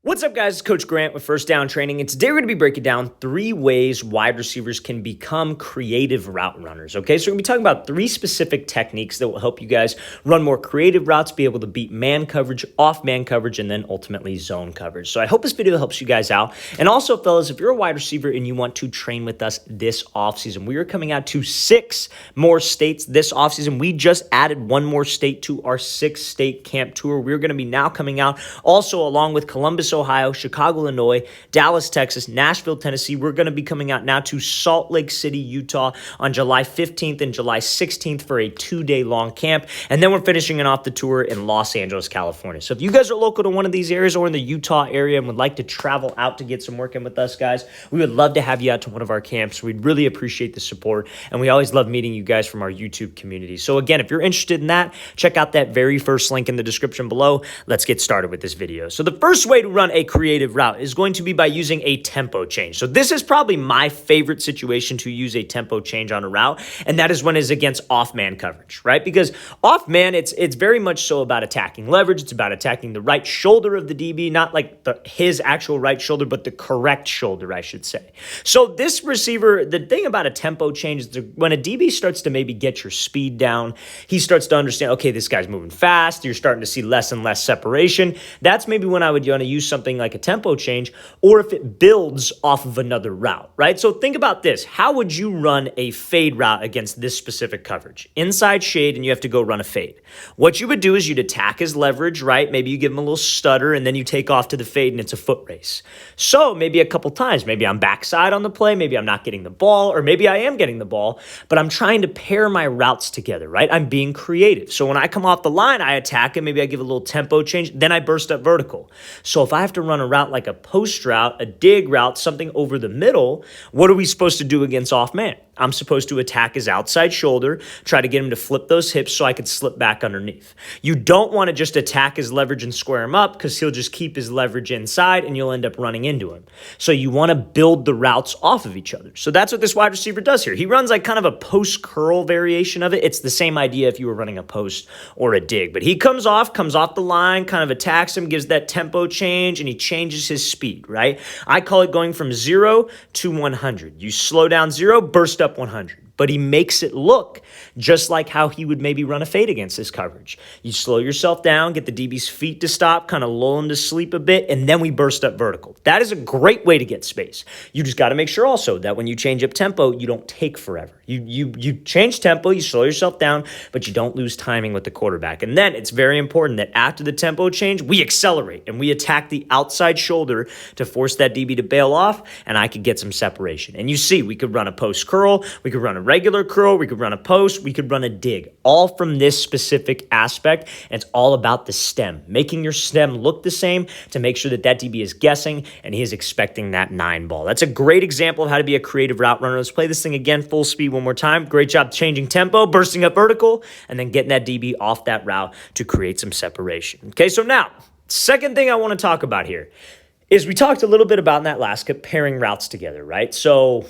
What's up, guys? It's Coach Grant with First Down Training, and today we're going to be breaking down 3 ways wide receivers can become creative route runners, okay? So we're going to be talking about 3 specific techniques that will help you guys run more creative routes, be able to beat man coverage, off man coverage, and then ultimately zone coverage. So I hope this video helps you guys out. And also, fellas, if you're a wide receiver and you want to train with us this offseason, we are coming out to 6 more states this offseason. We just added 1 more state to our 6-state camp tour. We're going to be now coming out also along with Columbus, Ohio, Chicago, Illinois, Dallas, Texas, Nashville, Tennessee. We're going to be coming out now to Salt Lake City, Utah on July 15th and July 16th for a 2-day long camp. And then we're finishing off the tour in Los Angeles, California. So if you guys are local to one of these areas or in the Utah area and would like to travel out to get some work in with us, guys, we would love to have you out to one of our camps. We'd really appreciate the support. And we always love meeting you guys from our YouTube community. So again, if you're interested in that, check out that very first link in the description below. Let's get started with this video. So the first way to run a creative route is going to be by using a tempo change. So this is probably my favorite situation to use a tempo change on a route, and that is when it's against off-man coverage, right? Because off-man, it's very much so about attacking leverage. It's about attacking the right shoulder of the DB, not like his actual right shoulder, but the correct shoulder, I should say. So this receiver, the thing about a tempo change is when a DB starts to maybe get your speed down, he starts to understand, okay, this guy's moving fast. You're starting to see less and less separation. That's maybe when I would want to use something like a tempo change, or if it builds off of another route, right? So think about this. How would you run a fade route against this specific coverage? Inside shade, and you have to go run a fade. What you would do is you'd attack his leverage, right? Maybe you give him a little stutter, and then you take off to the fade, and it's a foot race. So maybe a couple times, maybe I'm backside on the play, maybe I'm not getting the ball, or maybe I am getting the ball, but I'm trying to pair my routes together, right? I'm being creative. So when I come off the line, I attack him, maybe I give a little tempo change, then I burst up vertical. So if I have to run a route like a post route, a dig route, something over the middle, what are we supposed to do against off man? I'm supposed to attack his outside shoulder, try to get him to flip those hips so I could slip back underneath. You don't want to just attack his leverage and square him up because he'll just keep his leverage inside and you'll end up running into him. So you want to build the routes off of each other. So that's what this wide receiver does here. He runs like kind of a post curl variation of it. It's the same idea if you were running a post or a dig, but he comes off the line, kind of attacks him, gives that tempo change, and he changes his speed, right? I call it going from 0 to 100. You slow down 0, burst up 100. But he makes it look just like how he would maybe run a fade against this coverage. You slow yourself down, get the DB's feet to stop, kind of lull him to sleep a bit, and then we burst up vertical. That is a great way to get space. You just got to make sure also that when you change up tempo, you don't take forever. You change tempo, you slow yourself down, but you don't lose timing with the quarterback. And then it's very important that after the tempo change, we accelerate and we attack the outside shoulder to force that DB to bail off, and I could get some separation. And you see, we could run a post curl, we could run a regular curl, we could run a post, we could run a dig, all from this specific aspect. And it's all about the stem, making your stem look the same to make sure that that DB is guessing and he is expecting that 9 ball. That's a great example of how to be a creative route runner. Let's play this thing again, full speed one more time. Great job changing tempo, bursting up vertical, and then getting that DB off that route to create some separation. Okay, so now, second thing I want to talk about here is we talked a little bit about in that last clip, pairing routes together, right? So,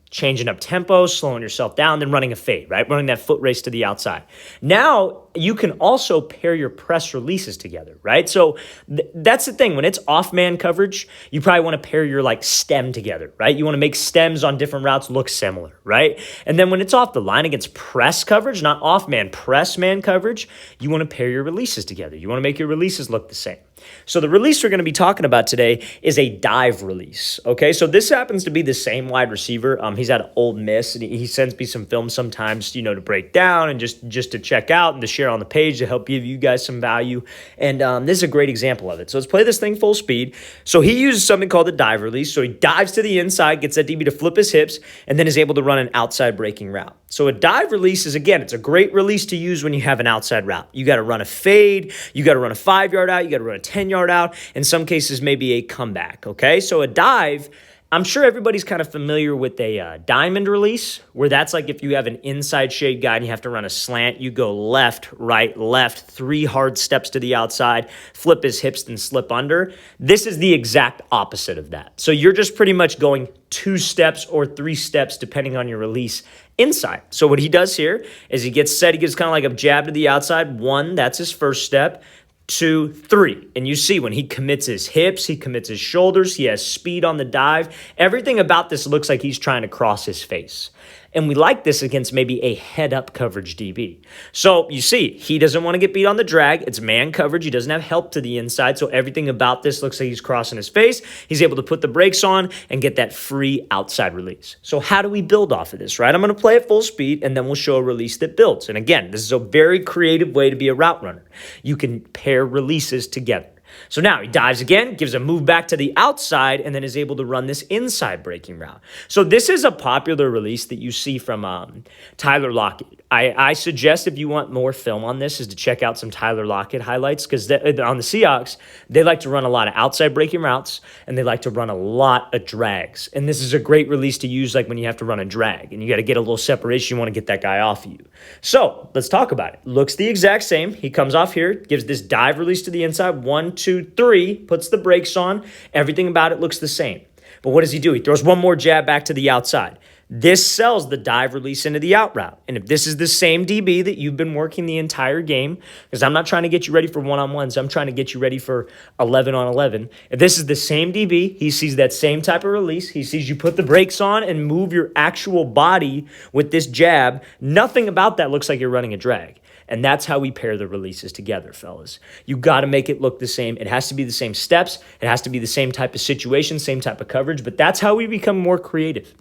changing up tempo, slowing yourself down, then running a fade, right? Running that foot race to the outside. Now, you can also pair your press releases together, right? So that's the thing. When it's off-man coverage, you probably want to pair your stem together, right? You want to make stems on different routes look similar, right? And then when it's off the line against press coverage, not off-man, press-man coverage, you want to pair your releases together. You want to make your releases look the same. So the release we're going to be talking about today is a dive release, okay? So this happens to be the same wide receiver. He's at Ole Miss, and he sends me some film sometimes, to break down and just to check out and to share on the page to help give you guys some value. And this is a great example of it. So let's play this thing full speed. So he uses something called the dive release. So he dives to the inside, gets that DB to flip his hips, and then is able to run an outside breaking route. So a dive release is, again, it's a great release to use when you have an outside route. You got to run a fade, you got to run a 5-yard out, you got to run a 10-yard out, in some cases maybe a comeback, okay? So a dive, I'm sure everybody's kind of familiar with a diamond release, where that's like if you have an inside shade guy and you have to run a slant, you go left, right, left, 3 hard steps to the outside, flip his hips, then slip under. This is the exact opposite of that. So you're just pretty much going 2 steps or 3 steps, depending on your release, inside. So what he does here is he gets set, he gives kind of like a jab to the outside. 1, that's his first step. 2, 3. And you see when he commits his hips, he commits his shoulders, he has speed on the dive. Everything about this looks like he's trying to cross his face. And we like this against maybe a head-up coverage DB. So you see, he doesn't want to get beat on the drag. It's man coverage. He doesn't have help to the inside. So everything about this looks like he's crossing his face. He's able to put the brakes on and get that free outside release. So how do we build off of this, right? I'm going to play at full speed, and then we'll show a release that builds. And again, this is a very creative way to be a route runner. You can pair releases together. So now he dives again, gives a move back to the outside, and then is able to run this inside breaking route. So this is a popular release that you see from Tyler Lockett. I suggest if you want more film on this is to check out some Tyler Lockett highlights, because on the Seahawks, they like to run a lot of outside breaking routes, and they like to run a lot of drags. And this is a great release to use like when you have to run a drag, and you got to get a little separation. You want to get that guy off of you. So let's talk about it. Looks the exact same. He comes off here, gives this dive release to the inside, 1, 2, 3, puts the brakes on. Everything about it looks the same. But what does he do? He throws one more jab back to the outside. This sells the dive release into the out route. And if this is the same DB that you've been working the entire game, because I'm not trying to get you ready for one-on-ones, I'm trying to get you ready for 11 on 11. If this is the same DB, he sees that same type of release. He sees you put the brakes on and move your actual body with this jab. Nothing about that looks like you're running a drag. And that's how we pair the releases together, fellas. You got to make it look the same. It has to be the same steps. It has to be the same type of situation, same type of coverage. But that's how we become more creative.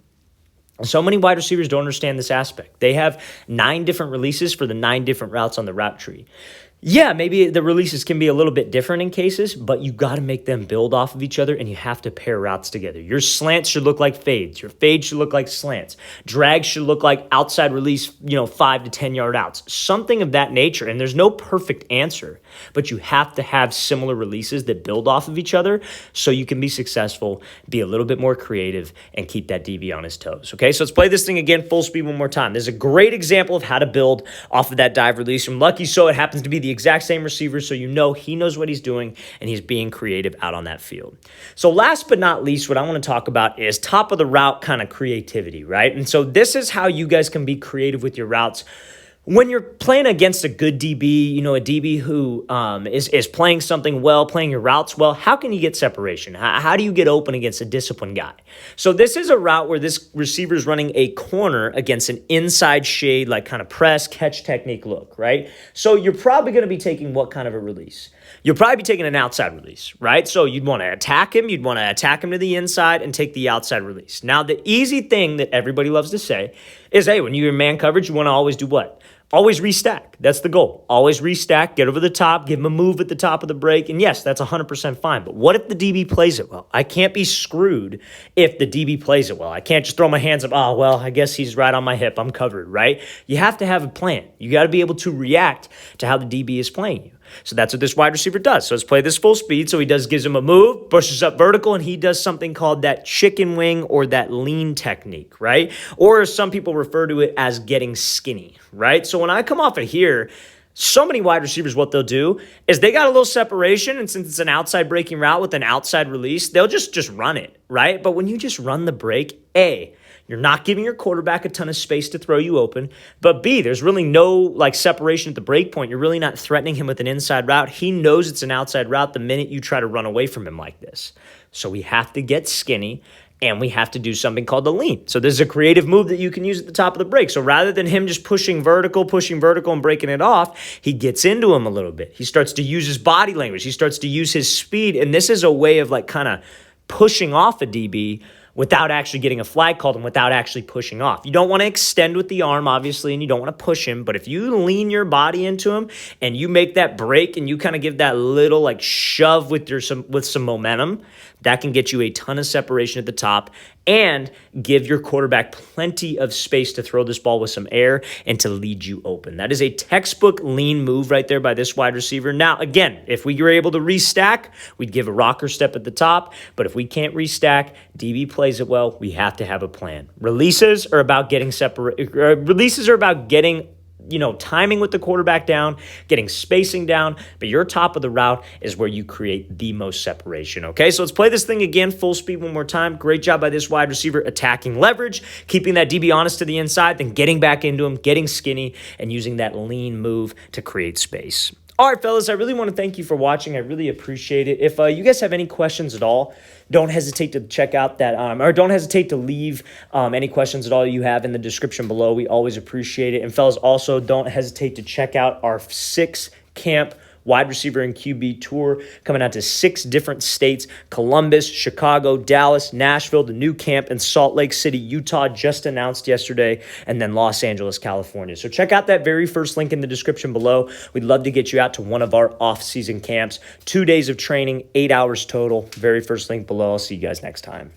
So many wide receivers don't understand this aspect. They have 9 different releases for the 9 different routes on the route tree. Yeah, maybe the releases can be a little bit different in cases, but you got to make them build off of each other, and you have to pair routes together. Your slants should look like fades. Your fades should look like slants. Drags should look like outside release, 5 to 10 yard outs, something of that nature. And there's no perfect answer, but you have to have similar releases that build off of each other so you can be successful, be a little bit more creative, and keep that DB on his toes. Okay, so let's play this thing again full speed one more time. There's a great example of how to build off of that dive release. From Lucky So, it happens to be the exact same receiver, so he knows what he's doing, and he's being creative out on that field. So last but not least, what I want to talk about is top of the route kind of creativity, right? And so this is how you guys can be creative with your routes. When you're playing against a good DB, a DB who is playing something well, playing your routes well, how can you get separation? How do you get open against a disciplined guy? So this is a route where this receiver is running a corner against an inside shade, like kind of press, catch technique look, right? So you're probably going to be taking what kind of a release? You'll probably be taking an outside release, right? So you'd want to attack him. You'd want to attack him to the inside and take the outside release. Now, the easy thing that everybody loves to say is, hey, when you're in man coverage, you want to always do what? Always restack. That's the goal. Always restack, get over the top, give him a move at the top of the break. And yes, that's 100% fine. But what if the DB plays it well? I can't be screwed if the DB plays it well. I can't just throw my hands up. Oh, well, I guess he's right on my hip. I'm covered, right? You have to have a plan. You got to be able to react to how the DB is playing you. So that's what this wide receiver does. So let's play this full speed. So gives him a move, pushes up vertical, and he does something called that chicken wing or that lean technique, right? Or some people refer to it as getting skinny, right? So when I come off of here, so many wide receivers, what they'll do is they got a little separation, and since it's an outside breaking route with an outside release, they'll just run it, right? But when you just run the break, you're not giving your quarterback a ton of space to throw you open. But B, there's really no separation at the break point. You're really not threatening him with an inside route. He knows it's an outside route the minute you try to run away from him like this. So we have to get skinny, and we have to do something called the lean. So this is a creative move that you can use at the top of the break. So rather than him just pushing vertical and breaking it off, he gets into him a little bit. He starts to use his body language. He starts to use his speed. And this is a way of kind of pushing off a DB without actually getting a flag called and without actually pushing off. You don't want to extend with the arm, obviously, and you don't want to push him. But if you lean your body into him and you make that break and you kind of give that little shove with some momentum, that can get you a ton of separation at the top and give your quarterback plenty of space to throw this ball with some air and to lead you open. That is a textbook lean move right there by this wide receiver. Now, again, if we were able to restack, we'd give a rocker step at the top. But if we can't restack, DB plays it well, we have to have a plan. Releases are about getting timing with the quarterback down, getting spacing down, but your top of the route is where you create the most separation, okay? So let's play this thing again, full speed one more time. Great job by this wide receiver attacking leverage, keeping that DB honest to the inside, then getting back into him, getting skinny, and using that lean move to create space. All right, fellas, I really want to thank you for watching. I really appreciate it. If you guys have any questions at all, don't hesitate to check out that, or don't hesitate to leave any questions at all you have in the description below. We always appreciate it. And fellas, also don't hesitate to check out our 6-camp wide receiver and QB tour coming out to 6 different states: Columbus, Chicago, Dallas, Nashville, the new camp in Salt Lake City, Utah, just announced yesterday, and then Los Angeles, California. So check out that very first link in the description below. We'd love to get you out to one of our off-season camps. 2 days of training, 8 hours total. Very first link below. I'll see you guys next time.